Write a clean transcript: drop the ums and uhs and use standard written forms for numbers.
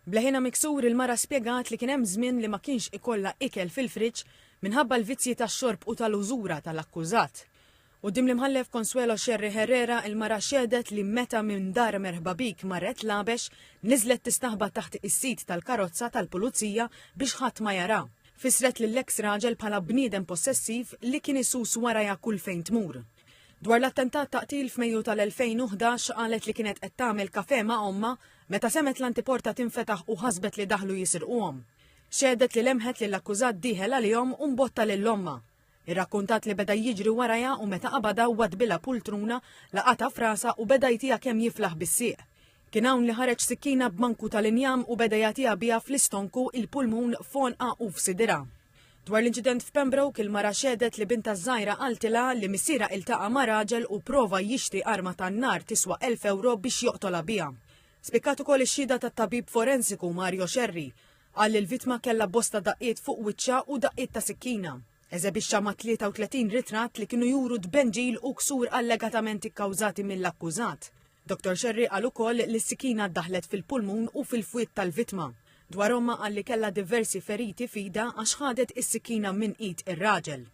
Bleħina miksur il-mara spjegat li kien hemm żmien li ma kienx ikollha ikel fil-friġġ minħabba l-vizzji tax-xorb u tal-użura tal-akkużat. Quddiem l-imħallef Consuelo Xerri Herrera il-mara xedet li meta minn dar merħba bik marret labex niżlet tistaħba taħt is-sit tal-karozza tal-pulizija biex ħadd ma jara. Fisret lill-eks raġel bħala bniedem possessiv li kien isus waraja kull fejn tmur. Dwar l-attentat taqtil f'Mejju tal-2011 qalet li kienet qed tagħmel kafè ma' omma meta semet l-antiporta tinfetaħ u ħasbet li daħlu jisirquhom. Xedet li lemħet li l-akkużat dieħel għalihom u mbotta lill-omma. Irrakkuntat li beda jiġri warajha u meta qabada wadbilha pultruna laqata frasa u beda jtija kemm jiflaħ bis-sieq. Kien hawn li ħareġ sikkina b'manku tal-injam u beda jagħtiha biha fl-istonku, il-pulmun, fonqa u f'sidira. Dwar l-inċident f'Pembroke il-mara xedet li binta żgħira qaltilha li missiera iltaqa' ma' raġel u prova jixtri arma tan-nar tiswa 1000 euro biex joqtolha biha. Spikkat ukoll ix-xhieda tat-tabib forensiku Mario Xerri qal li l-vittma kellha bosta daqqiet fuq wiċċha u daqqiet ta' sikkina. Eżebixxa ma' 33 ritratt li kienu juru dbenġil u ksur allegatament ikkawżati mill-akkużat. Dr. Xerri qal ukoll li s-sikkina ddaħlet fil-pulmun u fil-fwied tal-vittma. Dwar omma qal li kellha diversi feriti f'idha għax ħadet is-sikkina minn id ir-raġel.